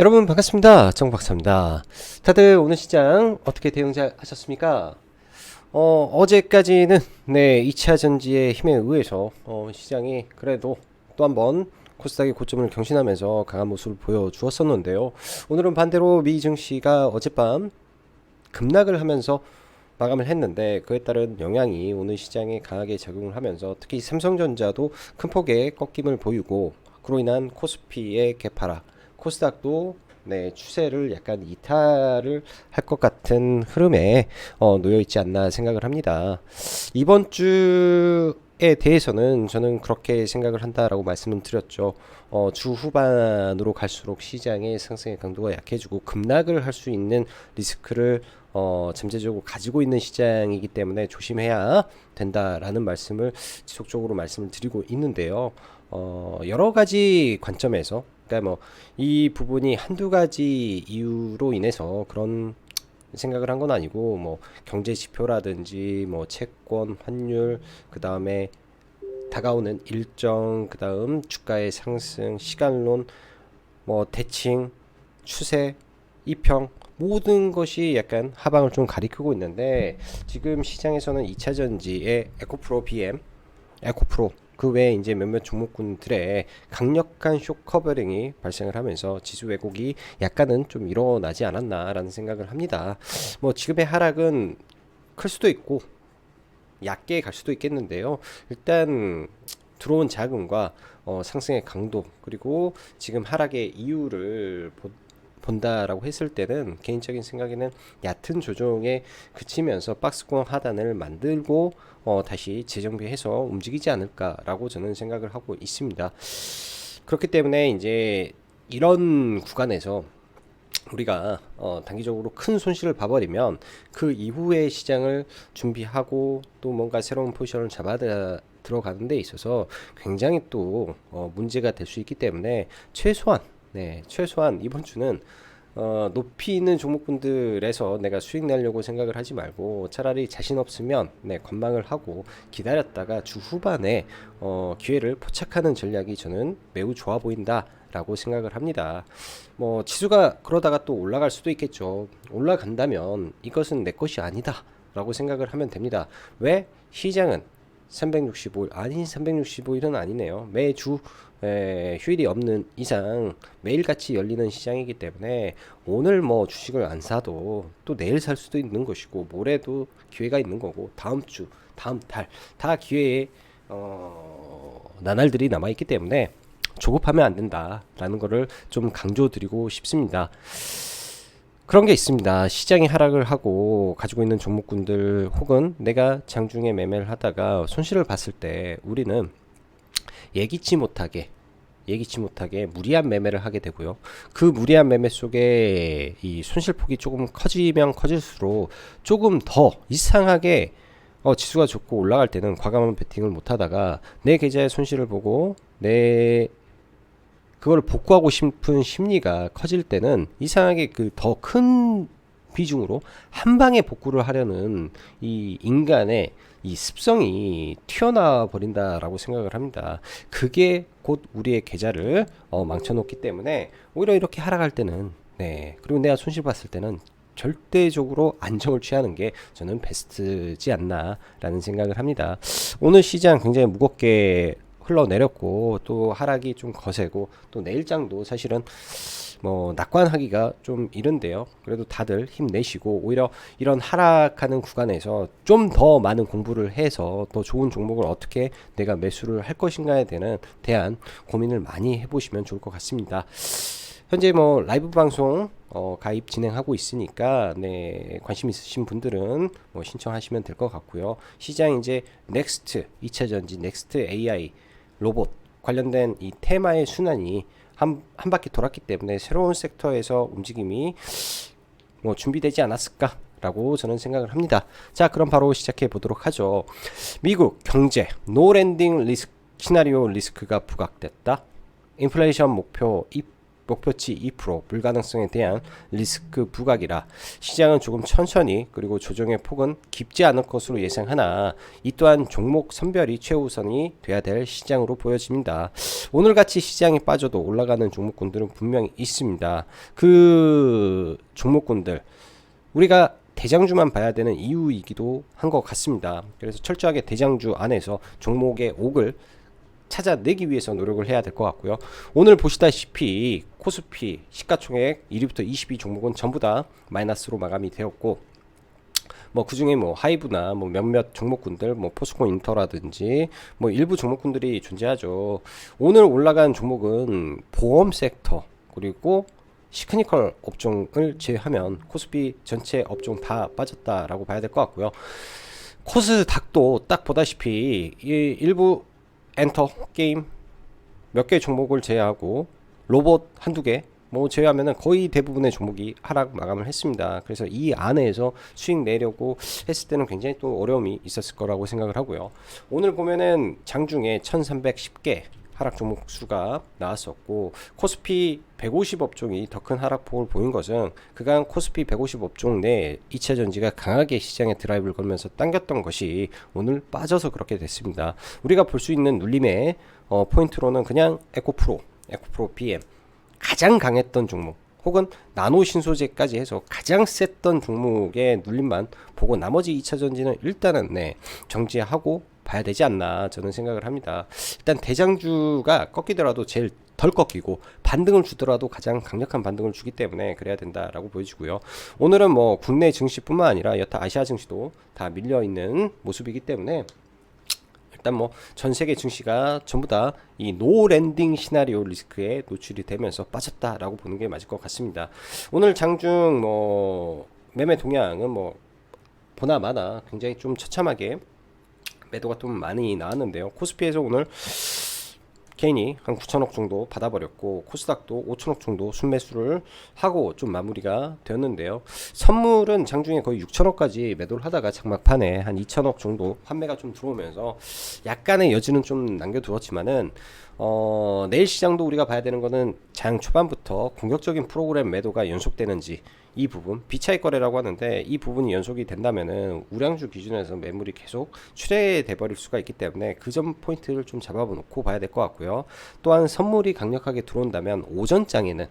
여러분 반갑습니다. 정박사입니다. 다들 오늘 시장 어떻게 대응 잘 하셨습니까? 어제까지는 2차 전지의 힘에 의해서 시장이 그래도 또 한번 코스닥의 고점을 경신하면서 강한 모습을 보여주었었는데요. 오늘은 반대로 미 증시가 어젯밤 급락을 하면서 마감을 했는데, 그에 따른 영향이 오늘 시장에 강하게 작용을 하면서 특히 삼성전자도 큰 폭의 꺾임을 보이고, 그로 인한 코스피의 개파락, 코스닥도 추세를 약간 이탈을 할 것 같은 흐름에 놓여 있지 않나 생각을 합니다. 이번 주에 대해서는 저는 그렇게 생각을 한다라고 말씀을 드렸죠. 주 후반으로 갈수록 시장의 상승의 강도가 약해지고 급락을 할 수 있는 리스크를 잠재적으로 가지고 있는 시장이기 때문에 조심해야 된다라는 말씀을 지속적으로 말씀을 드리고 있는데요. 여러 가지 관점에서, 그러니까 뭐 이 부분이 한두 가지 이유로 인해서 그런 생각을 한 건 아니고, 뭐 경제 지표라든지 뭐 채권, 환율, 그 다음에 다가오는 일정, 그 다음 주가의 상승, 시간론, 뭐 대칭, 추세, 이평, 모든 것이 약간 하방을 좀 가리키고 있는데, 지금 시장에서는 2차 전지의 에코프로 BM, 에코프로 그 외에 이제 몇몇 종목군들의 강력한 쇼 커버링이 발생을 하면서 지수 왜곡이 약간은 좀 일어나지 않았나라는 생각을 합니다. 뭐 지금의 하락은 클 수도 있고 얕게 갈 수도 있겠는데요. 일단 들어온 자금과 상승의 강도, 그리고 지금 하락의 이유를 본다라고 했을 때는 개인적인 생각에는 얕은 조정에 그치면서 박스권 하단을 만들고 다시 재정비해서 움직이지 않을까라고 저는 생각을 하고 있습니다. 그렇기 때문에 이제 이런 구간에서 우리가 단기적으로 큰 손실을 봐버리면 그 이후에 시장을 준비하고 또 뭔가 새로운 포지션을 잡아 들어가는 데 있어서 굉장히 또 문제가 될 수 있기 때문에 최소한 이번 주는 높이 있는 종목군들에서 내가 수익 내려고 생각을 하지 말고, 차라리 자신 없으면 관망을 하고 기다렸다가 주 후반에 기회를 포착하는 전략이 저는 매우 좋아 보인다 라고 생각을 합니다. 뭐 지수가 그러다가 또 올라갈 수도 있겠죠. 올라간다면 이것은 내 것이 아니다 라고 생각을 하면 됩니다. 왜? 시장은 365일, 아니 365일은 아니네요. 매주 휴일이 없는 이상 매일같이 열리는 시장이기 때문에 오늘 뭐 주식을 안 사도 또 내일 살 수도 있는 것이고, 모레도 기회가 있는 거고, 다음 주, 다음 달 다 기회의 나날들이 남아있기 때문에 조급하면 안 된다라는 거를 좀 강조드리고 싶습니다. 그런 게 있습니다. 시장이 하락을 하고 가지고 있는 종목군들, 혹은 내가 장중에 매매를 하다가 손실을 봤을 때 우리는 예기치 못하게 무리한 매매를 하게 되고요. 그 무리한 매매 속에 이 손실폭이 조금 커지면 커질수록 조금 더 이상하게 지수가 좋고 올라갈 때는 과감한 베팅을 못 하다가 내 계좌의 손실을 보고 그걸 복구하고 싶은 심리가 커질 때는 이상하게 그 더 큰 비중으로 한 방에 복구를 하려는 이 인간의 이 습성이 튀어나와 버린다라고 생각을 합니다. 그게 곧 우리의 계좌를 망쳐놓기 때문에 오히려 이렇게 하락할 때는, 그리고 내가 손실 봤을 때는 절대적으로 안정을 취하는 게 저는 베스트지 않나라는 생각을 합니다. 오늘 시장 굉장히 무겁게 흘러내렸고, 또 하락이 좀 거세고, 또 내일장도 사실은 뭐 낙관하기가 좀 이른데요. 그래도 다들 힘내시고, 오히려 이런 하락하는 구간에서 좀 더 많은 공부를 해서 더 좋은 종목을 어떻게 내가 매수를 할 것인가에 대한 고민을 많이 해보시면 좋을 것 같습니다. 현재 뭐 라이브 방송 가입 진행하고 있으니까 관심 있으신 분들은 뭐 신청하시면 될 것 같고요. 시장 이제 넥스트 2차 전지, 넥스트 AI 로봇 관련된 이 테마의 순환이 한 바퀴 돌았기 때문에 새로운 섹터에서 움직임이 뭐 준비되지 않았을까라고 저는 생각을 합니다. 자, 그럼 바로 시작해 보도록 하죠. 미국 경제 노랜딩 시나리오 리스크가 부각됐다. 인플레이션 목표 목표치 2%, 불가능성에 대한 리스크 부각이라 시장은 조금 천천히 그리고 조정의 폭은 깊지 않을 것으로 예상하나 이 또한 종목 선별이 최우선이 돼야 될 시장으로 보여집니다. 오늘같이 시장이 빠져도 올라가는 종목군들은 분명히 있습니다. 그 종목군들 우리가 대장주만 봐야 되는 이유이기도 한 것 같습니다. 그래서 철저하게 대장주 안에서 종목의 옥을 찾아내기 위해서 노력을 해야 될 것 같고요. 오늘 보시다시피 코스피 시가총액 1위부터 22 종목은 전부 다 마이너스로 마감이 되었고, 뭐 그중에 뭐 하이브나 뭐 몇몇 종목군들 뭐 포스코 인터라든지 뭐 일부 종목군들이 존재하죠. 오늘 올라간 종목은 보험 섹터 그리고 시크니컬 업종을 제외하면 코스피 전체 업종 다 빠졌다라고 봐야 될 것 같고요. 코스닥도 딱 보다시피 이 일부 엔터 게임 몇 개 종목을 제외하고 로봇 한두 개 뭐 제외하면은 거의 대부분의 종목이 하락 마감을 했습니다. 그래서 이 안에서 수익 내려고 했을 때는 굉장히 또 어려움이 있었을 거라고 생각을 하고요. 오늘 보면은 장중에 1310개 하락 종목 수가 나왔었고, 코스피 150 업종이 더 큰 하락폭을 보인 것은 그간 코스피 150 업종 내 2차 전지가 강하게 시장에 드라이브를 걸면서 당겼던 것이 오늘 빠져서 그렇게 됐습니다. 우리가 볼 수 있는 눌림의 포인트로는 그냥 에코프로 BM 가장 강했던 종목 혹은 나노 신소재까지 해서 가장 셌던 종목의 눌림만 보고 나머지 2차 전지는 일단은 정지하고 봐야 되지 않나 저는 생각을 합니다. 일단 대장주가 꺾이더라도 제일 덜 꺾이고 반등을 주더라도 가장 강력한 반등을 주기 때문에 그래야 된다라고 보여지고요. 오늘은 뭐 국내 증시뿐만 아니라 여타 아시아 증시도 다 밀려 있는 모습이기 때문에 일단 뭐 전 세계 증시가 전부 다 이 노 랜딩 시나리오 리스크에 노출이 되면서 빠졌다라고 보는 게 맞을 것 같습니다. 오늘 장중 뭐 매매 동향은 뭐 보나 마나 굉장히 좀 처참하게 매도가 좀 많이 나왔는데요. 코스피에서 오늘 개인이 한 9천억 정도 받아버렸고, 코스닥도 5천억 정도 순매수를 하고 좀 마무리가 되었는데요. 선물은 장중에 거의 6천억까지 매도를 하다가 장막판에 한 2천억 정도 환매가 좀 들어오면서 약간의 여지는 좀 남겨두었지만은 내일 시장도 우리가 봐야 되는 거는 장 초반부터 공격적인 프로그램 매도가 연속되는지, 이 부분 비차익 거래라고 하는데 이 부분이 연속이 된다면은 우량주 기준에서 매물이 계속 출회돼 버릴 수가 있기 때문에 그 점 포인트를 좀 잡아놓고 봐야 될 것 같고요. 또한 선물이 강력하게 들어온다면 오전장에는,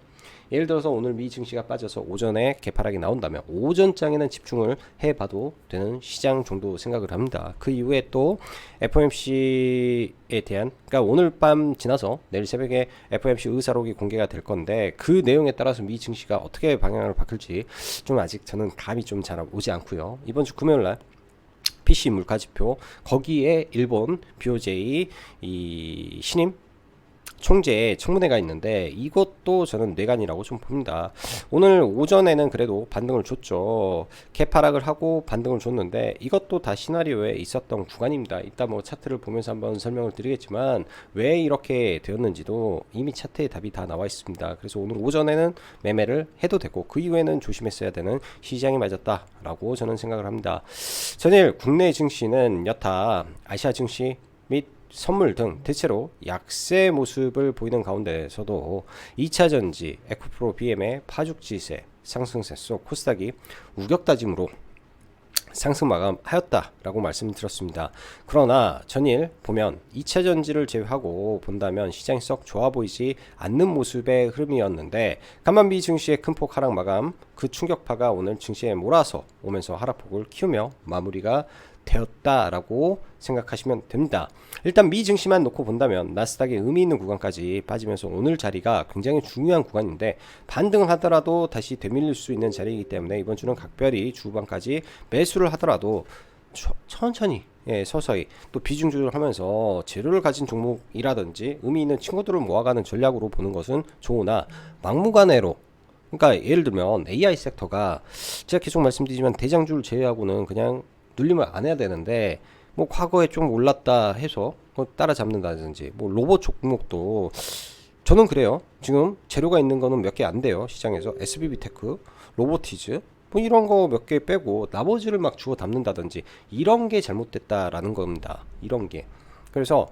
예를 들어서 오늘 미 증시가 빠져서 오전에 개파락이 나온다면 오전장에는 집중을 해봐도 되는 시장 정도 생각을 합니다. 그 이후에 또 FOMC에 대한, 그러니까 오늘 밤 지나서 내일 새벽에 FOMC 의사록이 공개가 될 건데 그 내용에 따라서 미 증시가 어떻게 방향을 바꿀지 좀 아직 저는 감이 좀 잘 오지 않고요. 이번 주 금요일날 PC 물가지표, 거기에 일본 BOJ 이 신임 총재 청문회가 있는데 이것도 저는 뇌관이라고 좀 봅니다. 오늘 오전에는 그래도 반등을 줬죠. 개파락을 하고 반등을 줬는데 이것도 다 시나리오에 있었던 구간입니다. 이따 뭐 차트를 보면서 한번 설명을 드리겠지만 왜 이렇게 되었는지도 이미 차트에 답이 다 나와 있습니다. 그래서 오늘 오전에는 매매를 해도 되고 그 이후에는 조심했어야 되는 시장이 맞았다라고 저는 생각을 합니다. 전일 국내 증시는 여타 아시아 증시 및 선물 등 대체로 약세 모습을 보이는 가운데서도 2차 전지, 에코프로 BM의 파죽지세, 상승세 속 코스닥이 우격다짐으로 상승 마감하였다라고 말씀드렸습니다. 그러나 전일 보면 2차 전지를 제외하고 본다면 시장이 썩 좋아 보이지 않는 모습의 흐름이었는데 간만비 증시의 큰 폭 하락 마감, 그 충격파가 오늘 증시에 몰아서 오면서 하락폭을 키우며 마무리가 되었다라고 생각하시면 됩니다. 일단 미 증시만 놓고 본다면 나스닥의 의미 있는 구간까지 빠지면서 오늘 자리가 굉장히 중요한 구간인데 반등을 하더라도 다시 되밀릴 수 있는 자리이기 때문에 이번 주는 각별히 주반까지 매수를 하더라도 천천히 서서히 또 비중 조절하면서 재료를 가진 종목이라든지 의미 있는 친구들을 모아가는 전략으로 보는 것은 좋으나 막무가내로, 그러니까 예를 들면 AI 섹터가 제가 계속 말씀드리지만 대장주를 제외하고는 그냥 눌림을 안 해야 되는데 뭐 과거에 좀 올랐다 해서 따라잡는다든지, 뭐 로봇 종목도 저는 그래요. 지금 재료가 있는 거는 몇 개 안 돼요. 시장에서 SBB테크, 로보티즈 뭐 이런 거 몇 개 빼고 나머지를 막 주워 담는다든지 이런 게 잘못됐다라는 겁니다. 이런 게. 그래서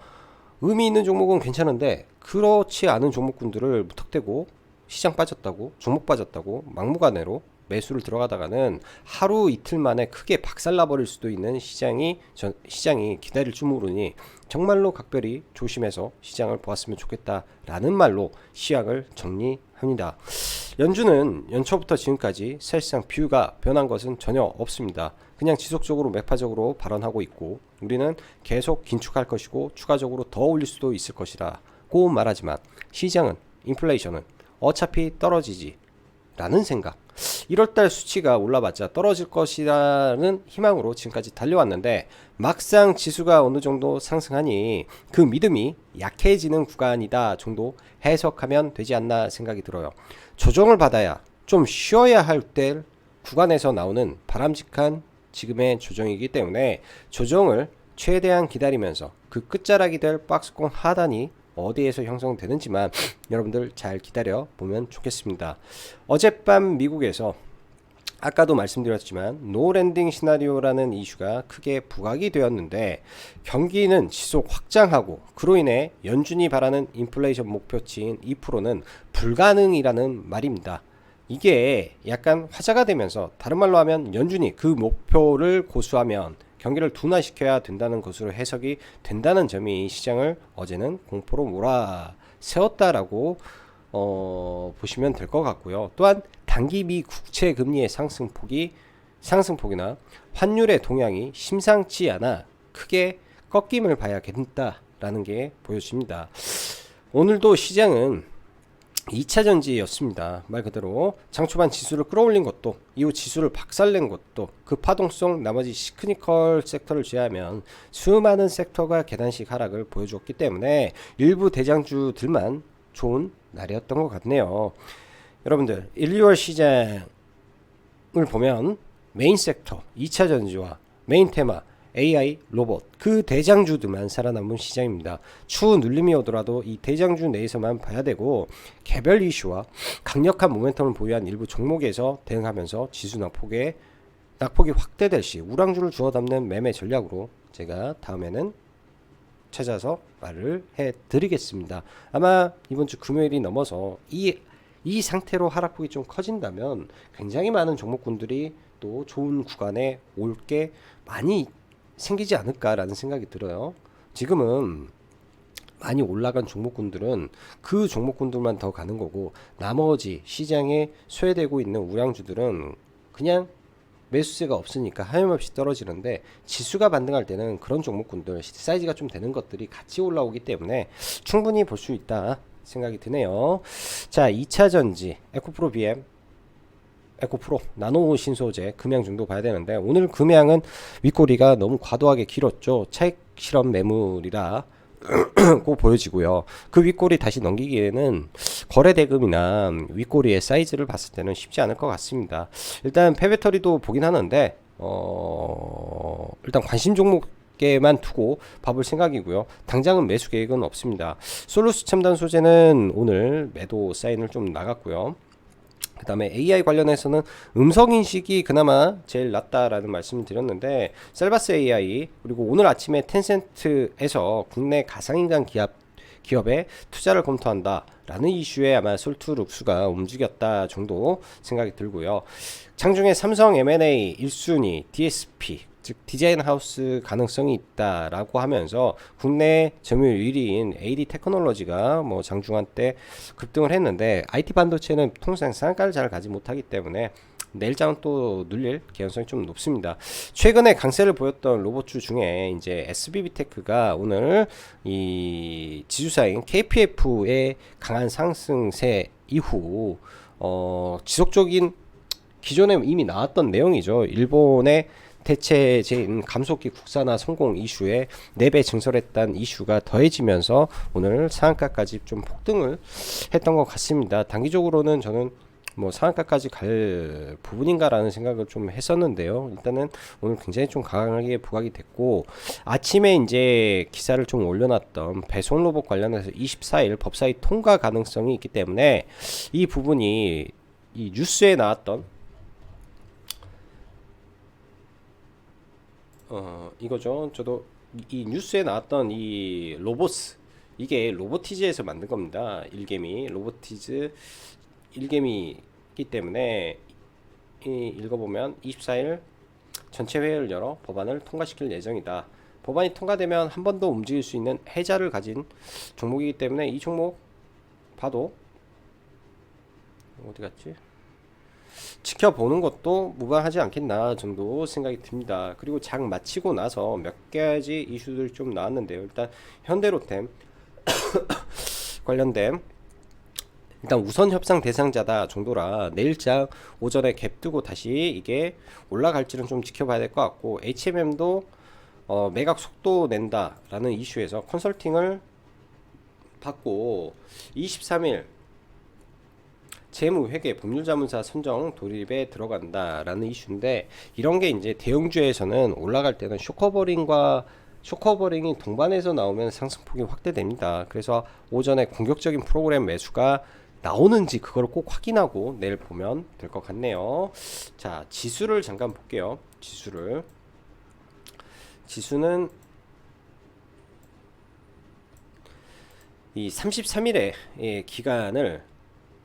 의미 있는 종목은 괜찮은데 그렇지 않은 종목군들을 무턱대고 시장 빠졌다고, 종목 빠졌다고 막무가내로 매수를 들어가다가는 하루 이틀 만에 크게 박살나버릴 수도 있는 시장이 기다릴 줄 모르니 정말로 각별히 조심해서 시장을 보았으면 좋겠다라는 말로 시약을 정리합니다. 연준은 연초부터 지금까지 사실상 뷰가 변한 것은 전혀 없습니다. 그냥 지속적으로 매파적으로 발언하고 있고 우리는 계속 긴축할 것이고 추가적으로 더 올릴 수도 있을 것이라고 말하지만 시장은 인플레이션은 어차피 떨어지지 라는 생각, 1월달 수치가 올라봤자 떨어질 것이라는 희망으로 지금까지 달려왔는데 막상 지수가 어느 정도 상승하니 그 믿음이 약해지는 구간이다 정도 해석하면 되지 않나 생각이 들어요. 조정을 받아야 좀 쉬어야 할 때 구간에서 나오는 바람직한 지금의 조정이기 때문에 조정을 최대한 기다리면서 그 끝자락이 될 박스권 하단이 어디에서 형성되는지만 여러분들 잘 기다려 보면 좋겠습니다. 어젯밤 미국에서 아까도 말씀드렸지만 노랜딩 시나리오라는 이슈가 크게 부각이 되었는데 경기는 지속 확장하고 그로 인해 연준이 바라는 인플레이션 목표치인 2%는 불가능이라는 말입니다. 이게 약간 화제가 되면서 다른 말로 하면 연준이 그 목표를 고수하면 경기를 둔화시켜야 된다는 것으로 해석이 된다는 점이 시장을 어제는 공포로 몰아세웠다라고 보시면 될 것 같고요. 또한 단기미 국채 금리의 상승폭이나 환율의 동향이 심상치 않아 크게 꺾임을 봐야겠다라는 게 보여집니다. 오늘도 시장은 2차전지였습니다. 말 그대로 장초반 지수를 끌어올린 것도 이후 지수를 박살낸 것도 그 파동성 나머지 시크니컬 섹터를 제외하면 수많은 섹터가 계단식 하락을 보여주었기 때문에 일부 대장주들만 좋은 날이었던 것 같네요. 여러분들 1, 2월 시장을 보면 메인 섹터 2차전지와 메인 테마 AI, 로봇 그 대장주들만 살아남은 시장입니다. 추후 눌림이 오더라도 이 대장주 내에서만 봐야 되고 개별 이슈와 강력한 모멘텀을 보유한 일부 종목에서 대응하면서 지수 낙폭이 확대될 시 우량주를 주워 담는 매매 전략으로 제가 다음에는 찾아서 말을 해드리겠습니다. 아마 이번 주 금요일이 넘어서 이 상태로 하락폭이 좀 커진다면 굉장히 많은 종목군들이 또 좋은 구간에 올 게 많이 생기지 않을까라는 생각이 들어요. 지금은 많이 올라간 종목군들은 그 종목군들만 더 가는 거고 나머지 시장에 소외되고 있는 우량주들은 그냥 매수세가 없으니까 하염없이 떨어지는데 지수가 반등할 때는 그런 종목군들 사이즈가 좀 되는 것들이 같이 올라오기 때문에 충분히 볼 수 있다 생각이 드네요. 자, 2차전지 에코프로 BM 에코프로 나노 신소재 금양 정도 봐야 되는데 오늘 금양은 윗꼬리가 너무 과도하게 길었죠. 차익 실험 매물이라 고 보여지고요. 그 윗꼬리 다시 넘기기에는 거래 대금이나 윗꼬리의 사이즈를 봤을 때는 쉽지 않을 것 같습니다. 일단 폐배터리도 보긴 하는데 일단 관심 종목에만 두고 봐볼 생각이고요. 당장은 매수 계획은 없습니다. 솔루스 첨단 소재는 오늘 매도 사인을 좀 나갔고요. 그 다음에 AI 관련해서는 음성인식이 그나마 제일 낫다라는 말씀을 드렸는데 셀바스 AI 그리고 오늘 아침에 텐센트에서 국내 가상인간 기업에 투자를 검토한다 라는 이슈에 아마 솔투룩스가 움직였다 정도 생각이 들고요. 장중에 삼성 M&A 1순위 DSP 즉 디자인 하우스 가능성이 있다라고 하면서 국내 점유율 1위인 AD 테크놀로지가 뭐 장중한 때 급등을 했는데 IT 반도체는 통상 상가를 잘 가지 못하기 때문에 내일장은 또 눌릴 개연성이 좀 높습니다. 최근에 강세를 보였던 로봇주 중에 이제 SBB테크가 오늘 이 지주사인 KPF의 강한 상승세 이후 지속적인 기존에 이미 나왔던 내용이죠. 일본의 대체제인 감속기 국산화 성공 이슈에 4배 증설했다는 이슈가 더해지면서 오늘 상한가까지 좀 폭등을 했던 것 같습니다. 단기적으로는 저는 뭐 상한가까지 갈 부분인가라는 생각을 좀 했었는데요. 일단은 오늘 굉장히 좀 강하게 부각이 됐고 아침에 이제 기사를 좀 올려놨던 배송 로봇 관련해서 24일 법사위 통과 가능성이 있기 때문에 이 부분이 이 뉴스에 나왔던 이거죠. 저도 이 뉴스에 나왔던 이 로보스 이게 로보티즈에서 만든 겁니다. 일개미 로보티즈 일개미이기 때문에 읽어보면 24일 전체 회의를 열어 법안을 통과시킬 예정이다. 법안이 통과되면 한 번 더 움직일 수 있는 해자를 가진 종목이기 때문에 이 종목 봐도 어디 갔지? 지켜보는 것도 무방하지 않겠나 정도 생각이 듭니다. 그리고 장 마치고 나서 몇 가지 이슈들이 좀 나왔는데요. 일단 현대로템 관련된 일단 우선 협상 대상자다 정도라 내일장 오전에 갭 뜨고 다시 이게 올라갈지는 좀 지켜봐야 될 것 같고, HMM도 매각 속도 낸다라는 이슈에서 컨설팅을 받고 23일 재무회계 법률자문사 선정 돌입에 들어간다라는 이슈인데, 이런 게 이제 대형주에서는 올라갈 때는 쇼커버링이 동반해서 나오면 상승폭이 확대됩니다. 그래서 오전에 공격적인 프로그램 매수가 나오는지 그걸 꼭 확인하고 내일 보면 될 것 같네요. 자, 지수를 잠깐 볼게요. 지수는 이 33일의 기간을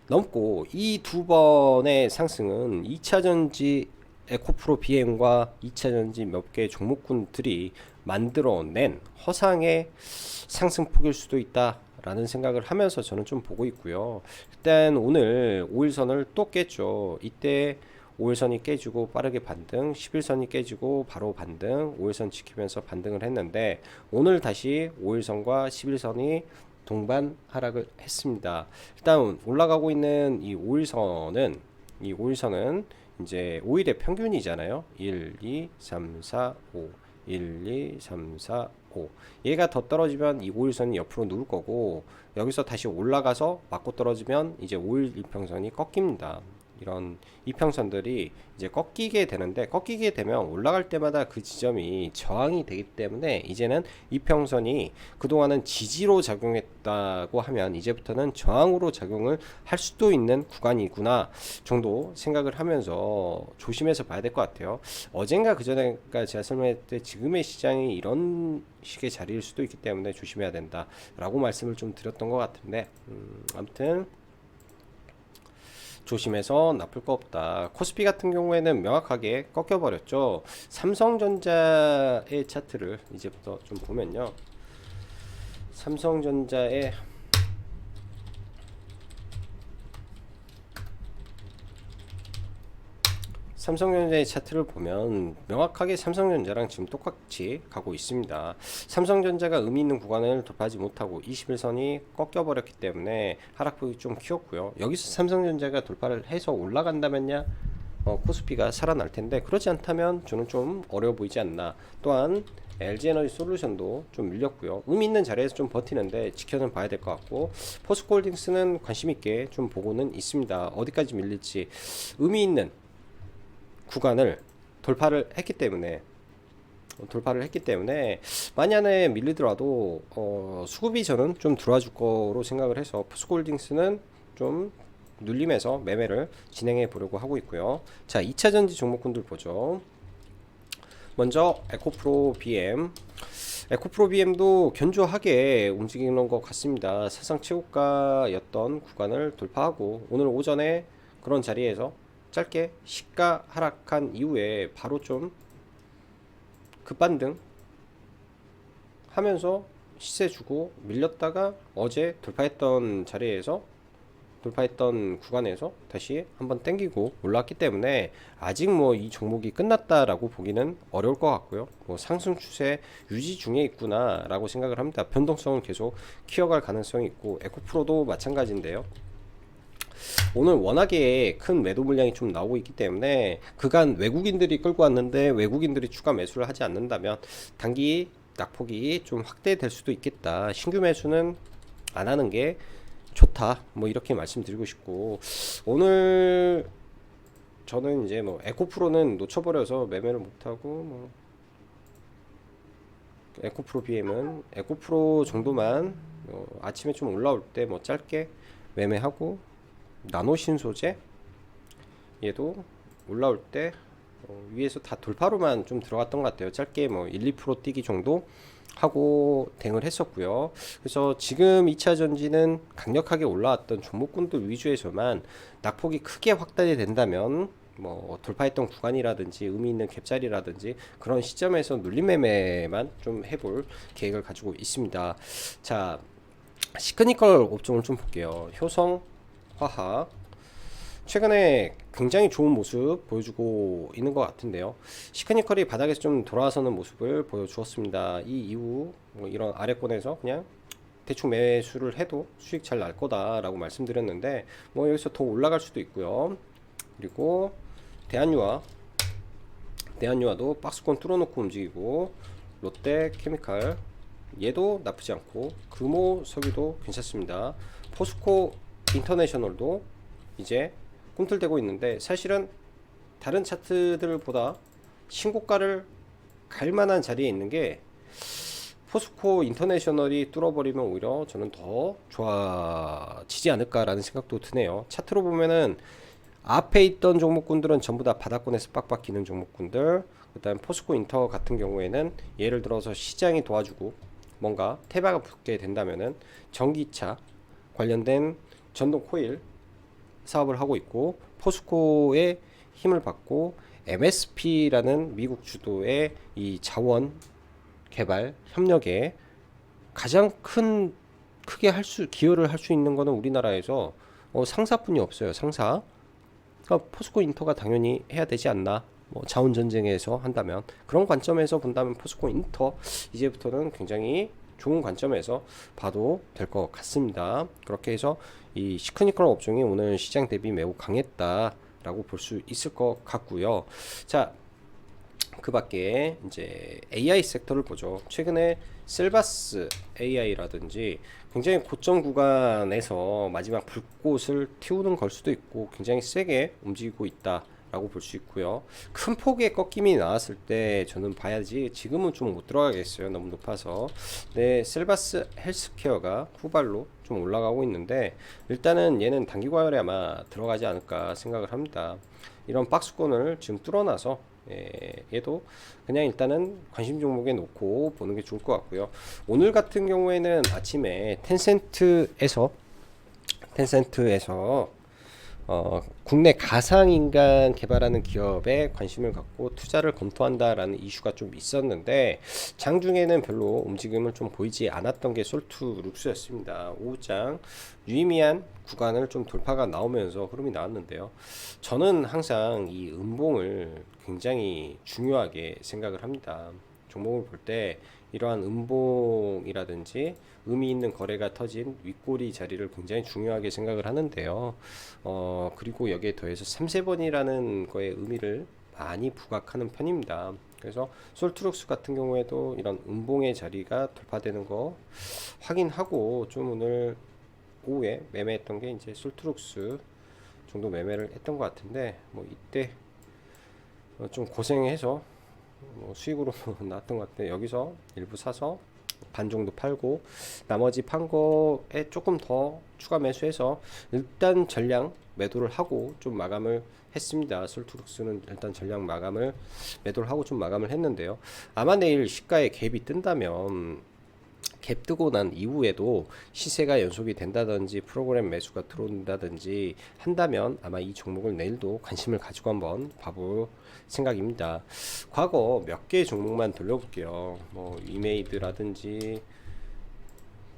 넘고 이 두 번의 상승은 2차전지 에코프로 BM과 2차전지 몇 개 종목군들이 만들어낸 허상의 상승폭일 수도 있다 라는 생각을 하면서 저는 좀 보고 있고요. 일단 오늘 5일선을 또 깼죠. 이때 5일선이 깨지고 빠르게 반등, 10일선이 깨지고 바로 반등, 5일선 지키면서 반등을 했는데, 오늘 다시 5일선과 11선이 동반 하락을 했습니다. 일단 올라가고 있는 이 5일선은 이제 5일의 평균이잖아요. 1, 2, 3, 4, 5 1, 2, 3, 4, 5 얘가 더 떨어지면 이 5일선이 옆으로 누를 거고, 여기서 다시 올라가서 맞고 떨어지면 이제 5일 이평선이 꺾입니다. 이런 이평선들이 이제 꺾이게 되면 올라갈 때마다 그 지점이 저항이 되기 때문에 이제는 이평선이 그동안은 지지로 작용했다고 하면 이제부터는 저항으로 작용을 할 수도 있는 구간이구나 정도 생각을 하면서 조심해서 봐야 될 것 같아요. 어젠가 그전에가 제가 설명했을 때 지금의 시장이 이런 식의 자리일 수도 있기 때문에 조심해야 된다 라고 말씀을 좀 드렸던 것 같은데, 아무튼 조심해서 나쁠 거 없다. 코스피 같은 경우에는 명확하게 꺾여버렸죠. 삼성전자의 차트를 이제부터 좀 보면요. 삼성전자의 차트를 보면 명확하게 삼성전자랑 지금 똑같이 가고 있습니다. 삼성전자가 의미 있는 구간을 돌파하지 못하고 21선이 꺾여버렸기 때문에 하락폭이 좀 키웠고요. 여기서 삼성전자가 돌파를 해서 올라간다면야 코스피가 살아날 텐데, 그렇지 않다면 저는 좀 어려워 보이지 않나. 또한 LG에너지 솔루션도 좀 밀렸고요. 의미 있는 자리에서 좀 버티는데 지켜는 봐야 될 것 같고, 포스코홀딩스는 관심 있게 좀 보고는 있습니다. 어디까지 밀릴지. 의미 있는 구간을 돌파를 했기 때문에 만약에 밀리더라도 수급이 저는 좀 들어와 줄 거로 생각을 해서 포스코홀딩스는 좀 눌림에서 매매를 진행해 보려고 하고 있고요. 자, 2차전지 종목군들 보죠. 먼저 에코프로 BM도 견조하게 움직이는 것 같습니다. 사상 최고가였던 구간을 돌파하고 오늘 오전에 그런 자리에서 짧게 시가 하락한 이후에 바로 좀 급반등 하면서 시세 주고 밀렸다가 어제 돌파했던 구간에서 다시 한번 땡기고 올라왔기 때문에 아직 뭐 이 종목이 끝났다라고 보기는 어려울 것 같고요. 뭐 상승 추세 유지 중에 있구나 라고 생각을 합니다. 변동성을 계속 키워갈 가능성이 있고, 에코프로도 마찬가지인데요. 오늘 워낙에 큰 매도 물량이 좀 나오고 있기 때문에 그간 외국인들이 끌고 왔는데 외국인들이 추가 매수를 하지 않는다면 단기 낙폭이 좀 확대될 수도 있겠다. 신규 매수는 안 하는 게 좋다. 뭐 이렇게 말씀드리고 싶고, 오늘 저는 이제 뭐 에코프로는 놓쳐버려서 매매를 못하고, 뭐 에코프로 BM은 에코프로 정도만 아침에 좀 올라올 때 뭐 짧게 매매하고, 나노신소재 얘도 올라올 때 위에서 다 돌파로만 좀 들어갔던 것 같아요. 짧게 뭐 1, 2% 뛰기 정도 하고 대응을 했었고요. 그래서 지금 2차 전지는 강력하게 올라왔던 종목군들 위주에서만 낙폭이 크게 확단이 된다면 뭐 돌파했던 구간이라든지 의미 있는 갭자리라든지 그런 시점에서 눌림 매매만 좀 해볼 계획을 가지고 있습니다. 자, 시크니컬 업종을 좀 볼게요. 효성, 화학 최근에 굉장히 좋은 모습 보여주고 있는 것 같은데요. 시크니컬이 바닥에서 좀 돌아서는 모습을 보여주었습니다. 이 이후 뭐 이런 아래권에서 그냥 대충 매수를 해도 수익 잘 날 거다라고 말씀드렸는데 뭐 여기서 더 올라갈 수도 있고요. 그리고 대한유화도 박스권 뚫어놓고 움직이고 롯데케미칼 얘도 나쁘지 않고 금호석유도 괜찮습니다. 포스코 인터내셔널도 이제 꿈틀대고 있는데 사실은 다른 차트들보다 신고가를 갈 만한 자리에 있는 게 포스코 인터내셔널이 뚫어버리면 오히려 저는 더 좋아지지 않을까라는 생각도 드네요. 차트로 보면은 앞에 있던 종목군들은 전부 다 바닥권에서 빡빡 기는 종목군들, 그다음 포스코 인터 같은 경우에는 예를 들어서 시장이 도와주고 뭔가 태바가 붙게 된다면은 전기차 관련된 전동 코일 사업을 하고 있고 포스코의 힘을 받고 MSP라는 미국 주도의 이 자원 개발 협력에 가장 크게 기여를 할 수 있는 거는 우리나라에서 상사뿐이 없어요. 상사. 그러니까 포스코 인터가 당연히 해야 되지 않나. 뭐 자원 전쟁에서 한다면 그런 관점에서 본다면 포스코 인터 이제부터는 굉장히 좋은 관점에서 봐도 될 것 같습니다. 그렇게 해서 이 시크니컬 업종이 오늘 시장 대비 매우 강했다라고 볼 수 있을 것 같고요. 자, 그 밖에 이제 AI 섹터를 보죠. 최근에 셀바스 AI라든지 굉장히 고점 구간에서 마지막 불꽃을 틔우는 걸 수도 있고 굉장히 세게 움직이고 있다. 라고 볼 수 있고요. 큰 폭의 꺾임이 나왔을 때 저는 봐야지 지금은 좀 못 들어가겠어요. 너무 높아서. 네, 셀바스 헬스케어가 후발로 좀 올라가고 있는데 일단은 얘는 단기 과열에 아마 들어가지 않을까 생각을 합니다. 이런 박스권을 지금 뚫어놔서 얘도 그냥 일단은 관심 종목에 놓고 보는 게 좋을 것 같고요. 오늘 같은 경우에는 아침에 텐센트에서 국내 가상인간 개발하는 기업에 관심을 갖고 투자를 검토한다라는 이슈가 좀 있었는데 장중에는 별로 움직임을 좀 보이지 않았던 게 솔투룩스였습니다. 오후장 유의미한 구간을 좀 돌파가 나오면서 흐름이 나왔는데요. 저는 항상 이 음봉을 굉장히 중요하게 생각을 합니다. 종목을 볼 때 이러한 음봉이라든지 의미 있는 거래가 터진 윗꼬리 자리를 굉장히 중요하게 생각을 하는데요. 그리고 여기에 더해서 3세번이라는 거에 의미를 많이 부각하는 편입니다. 그래서 솔트룩스 같은 경우에도 이런 음봉의 자리가 돌파되는 거 확인하고 좀 오늘 오후에 매매했던 게 이제 솔트룩스 정도 매매를 했던 것 같은데 뭐 이때 좀 고생해서 수익으로 나왔던 것 같아요. 여기서 일부 사서 반 정도 팔고 나머지 판 거에 조금 더 추가 매수해서 일단 전량 매도를 하고 좀 마감을 했습니다. 솔트룩스는 일단 전량 매도를 하고 좀 마감을 했는데요. 아마 내일 시가에 갭이 뜬다면 갭 뜨고 난 이후에도 시세가 연속이 된다든지 프로그램 매수가 들어온다든지 한다면 아마 이 종목을 내일도 관심을 가지고 한번 봐볼 생각입니다. 과거 몇 개의 종목만 돌려볼게요. 뭐 이메이드라든지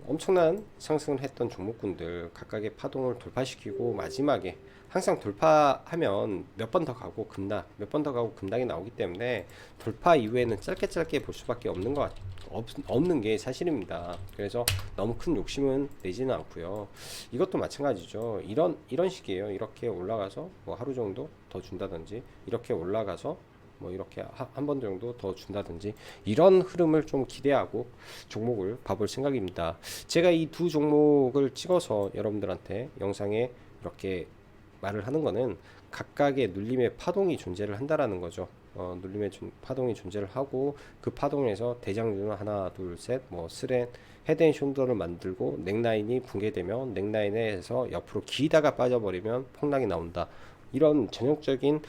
엄청난 상승을 했던 종목군들 각각의 파동을 돌파시키고 마지막에 항상 돌파하면 몇 번 더 가고 급락, 몇 번 더 가고 급락이 나오기 때문에 돌파 이후에는 짧게 볼 수밖에 없는 게 사실입니다. 그래서 너무 큰 욕심은 내지는 않고요. 이것도 마찬가지죠. 이런 식이에요. 이렇게 올라가서 뭐 하루 정도 더 준다든지 이렇게 올라가서 뭐 이렇게 한 번 정도 더 준다든지 이런 흐름을 좀 기대하고 종목을 봐볼 생각입니다. 제가 이 두 종목을 찍어서 여러분들한테 영상에 이렇게 말을 하는 거는 각각의 눌림의 파동이 존재를 한다라는 거죠. 눌림의 파동이 존재를 하고 그 파동에서 대장주는 하나 둘셋 뭐 스렌 헤드앤숄더를 만들고 넥라인이 붕괴되면 넥라인에서 옆으로 기다가 빠져버리면 폭락이 나온다. 이런 전형적인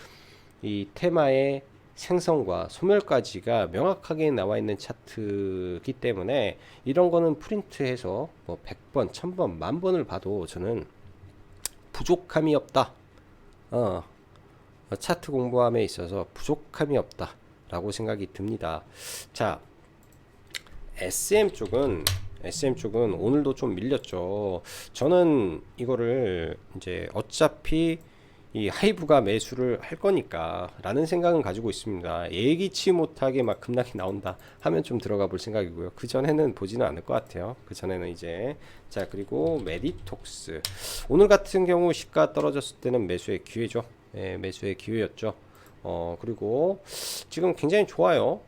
이 테마의 생성과 소멸까지가 명확하게 나와 있는 차트이기 때문에 이런 거는 프린트해서 뭐 100번, 1000번, 10,000번을 봐도 저는 부족함이 없다. 어, 차트 공부함에 있어서 부족함이 없다 라고 생각이 듭니다. 자, SM 쪽은 오늘도 좀 밀렸죠. 저는 이거를 이제 어차피 이 하이브가 매수를 할 거니까 라는 생각은 가지고 있습니다. 예기치 못하게 막 급락이 나온다 하면 좀 들어가 볼 생각이고요. 그 전에는 보지는 않을 것 같아요. 그 전에는 이제 자, 그리고 메디톡스 오늘 같은 경우 시가 떨어졌을 때는 매수의 기회죠. 예, 매수의 기회였죠. 그리고 지금 굉장히 좋아요.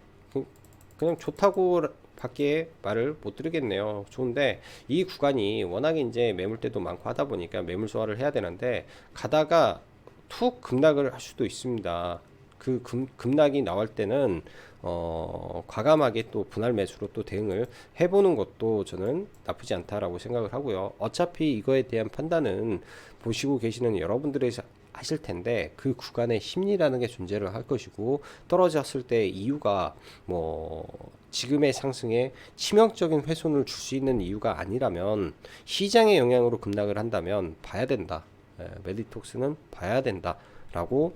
그냥 좋다고 밖에 말을 못 드리겠네요. 좋은데 이 구간이 워낙에 이제 매물대도 많고 하다 보니까 매물 소화를 해야 되는데 가다가 툭 급락을 할 수도 있습니다. 그 급락이 나올 때는 과감하게 또 분할 매수로 또 대응을 해보는 것도 저는 나쁘지 않다라고 생각을 하고요. 어차피 이거에 대한 판단은 보시고 계시는 여러분들이 하실 텐데 그 구간의 심리라는 게 존재를 할 것이고 떨어졌을 때 이유가 뭐 지금의 상승에 치명적인 훼손을 줄 수 있는 이유가 아니라면 시장의 영향으로 급락을 한다면 봐야 된다. 메디톡스는 봐야 된다라고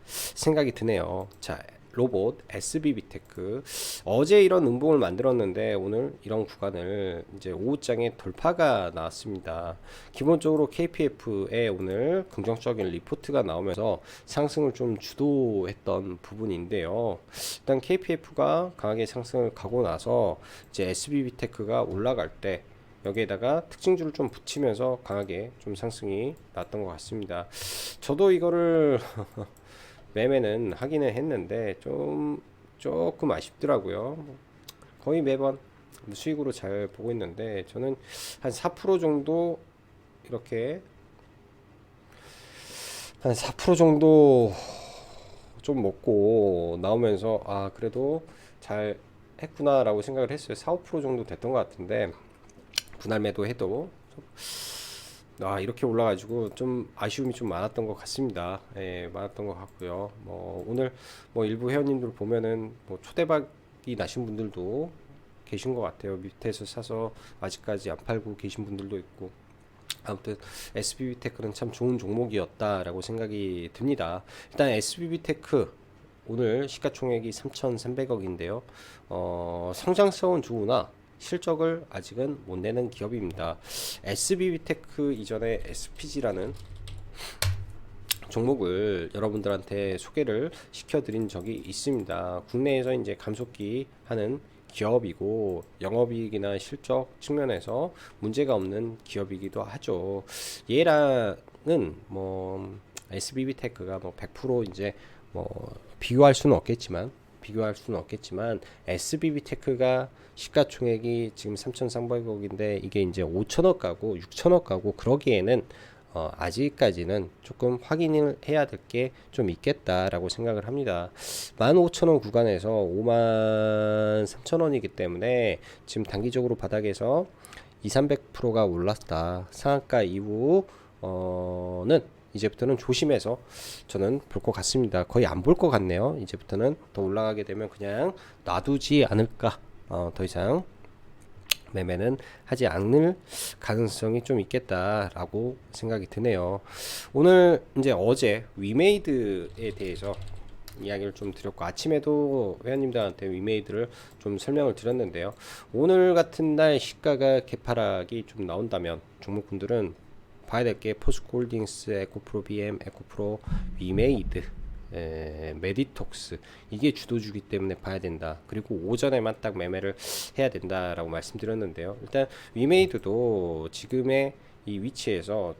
생각이 드네요. 자, 로봇 SBB테크 어제 이런 음봉을 만들었는데 오늘 이런 구간을 이제 오후장에 돌파가 나왔습니다. 기본적으로 KPF에 오늘 긍정적인 리포트가 나오면서 상승을 좀 주도했던 부분인데요. 일단 KPF가 강하게 상승을 가고 나서 이제 SBB테크가 올라갈 때 여기에다가 특징주를 좀 붙이면서 강하게 좀 상승이 났던 것 같습니다. 저도 이거를 매매는 하기는 했는데 조금 아쉽더라고요. 거의 매번 수익으로 잘 보고 있는데 저는 한 4% 정도 이렇게 한 4% 정도 좀 먹고 나오면서 아 그래도 잘 했구나 라고 생각을 했어요. 4, 5% 정도 됐던 것 같은데 분할 매도 해도 이렇게 올라가지고 좀 아쉬움이 좀 많았던 것 같습니다. 예, 많았던 것 같고요. 뭐 오늘 뭐 일부 회원님들 보면은 뭐 초대박이 나신 분들도 계신 것 같아요. 밑에서 사서 아직까지 안 팔고 계신 분들도 있고. 아무튼 SBB테크는 참 좋은 종목이었다라고 생각이 듭니다. 일단 SBB테크 오늘 시가총액이 3,300억인데요. 성장성은 좋으나 실적을 아직은 못 내는 기업입니다. SBB테크 이전에 SPG라는 종목을 여러분들한테 소개를 시켜드린 적이 있습니다. 국내에서 이제 감속기 하는 기업이고 영업이익이나 실적 측면에서 문제가 없는 기업이기도 하죠. 얘랑은 뭐 SBB테크가 뭐 100% 이제 뭐 비교할 수는 없겠지만 SBB테크가 시가총액이 지금 3,300억인데 이게 이제 5천억 가고 6천억 가고 그러기에는 아직까지는 조금 확인을 해야 될 게 좀 있겠다라고 생각을 합니다. 15,000원 구간에서 53,000원이기 때문에 지금 단기적으로 바닥에서 200~300%가 올랐다. 상한가 이후는 이제부터는 조심해서 저는 볼 것 같습니다. 거의 안 볼 것 같네요. 이제부터는 더 올라가게 되면 그냥 놔두지 않을까. 더 이상 매매는 하지 않을 가능성이 좀 있겠다라고 생각이 드네요. 오늘 이제 어제 위메이드에 대해서 이야기를 좀 드렸고 아침에도 회원님들한테 위메이드를 좀 설명을 드렸는데요. 오늘 같은 날 시가가 개파락이 좀 나온다면 종목분들은 봐야 될 게 포스코홀딩스, 에코프로 BM, 에코프로, 위메이드, 메디톡스 이게 주도주기 때문에 봐야 된다. 그리고 오전에만 딱 매매를 해야 된다라고 말씀드렸는데요. 일단 위메이드도 지금의 이 위치에서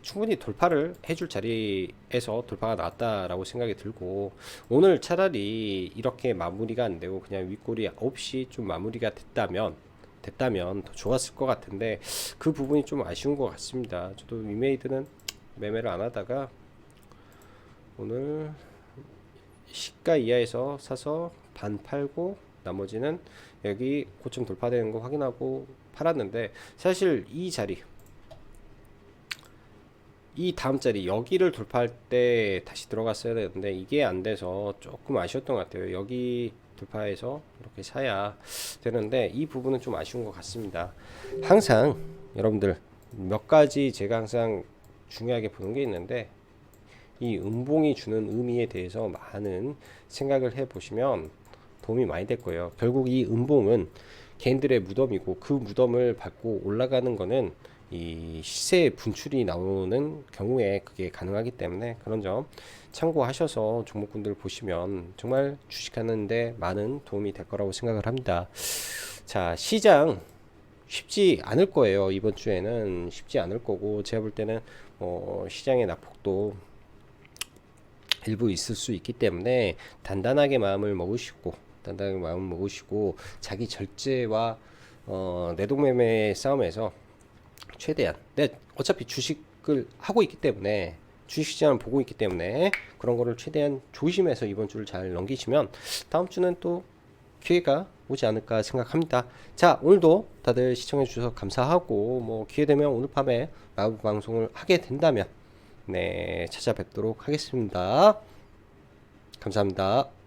충분히 돌파를 해줄 자리에서 돌파가 나왔다라고 생각이 들고 오늘 차라리 이렇게 마무리가 안 되고 그냥 윗꼬리 없이 좀 마무리가 됐다면 더 좋았을 것 같은데 그 부분이 좀 아쉬운 것 같습니다. 저도 위메이드는 매매를 안 하다가 오늘 시가 이하에서 사서 반 팔고 나머지는 여기 고점 돌파되는 거 확인하고 팔았는데 사실 이 자리 이 다음 자리 여기를 돌파할 때 다시 들어갔어야 되는데 이게 안 돼서 조금 아쉬웠던 것 같아요. 여기 돌파해서 이렇게 사야 되는데 이 부분은 좀 아쉬운 것 같습니다. 항상 여러분들 몇 가지 제가 항상 중요하게 보는 게 있는데 이 음봉이 주는 의미에 대해서 많은 생각을 해 보시면 도움이 많이 될 거예요. 결국 이 음봉은 개인들의 무덤이고 그 무덤을 밟고 올라가는 거는 이 시세 분출이 나오는 경우에 그게 가능하기 때문에 그런 점 참고하셔서 종목군들 보시면 정말 주식하는데 많은 도움이 될 거라고 생각을 합니다. 자, 시장 쉽지 않을 거예요. 이번 주에는 쉽지 않을 거고 제가 볼 때는 시장의 낙폭도 일부 있을 수 있기 때문에 단단하게 마음을 먹으시고 자기 절제와 내동매매 싸움에서 최대한 어차피 주식을 하고 있기 때문에 주식시장을 보고 있기 때문에 그런 거를 최대한 조심해서 이번 주를 잘 넘기시면 다음 주는 또 기회가 오지 않을까 생각합니다. 자, 오늘도 다들 시청해 주셔서 감사하고 뭐 기회 되면 오늘 밤에 라이브 방송을 하게 된다면 네, 찾아뵙도록 하겠습니다. 감사합니다.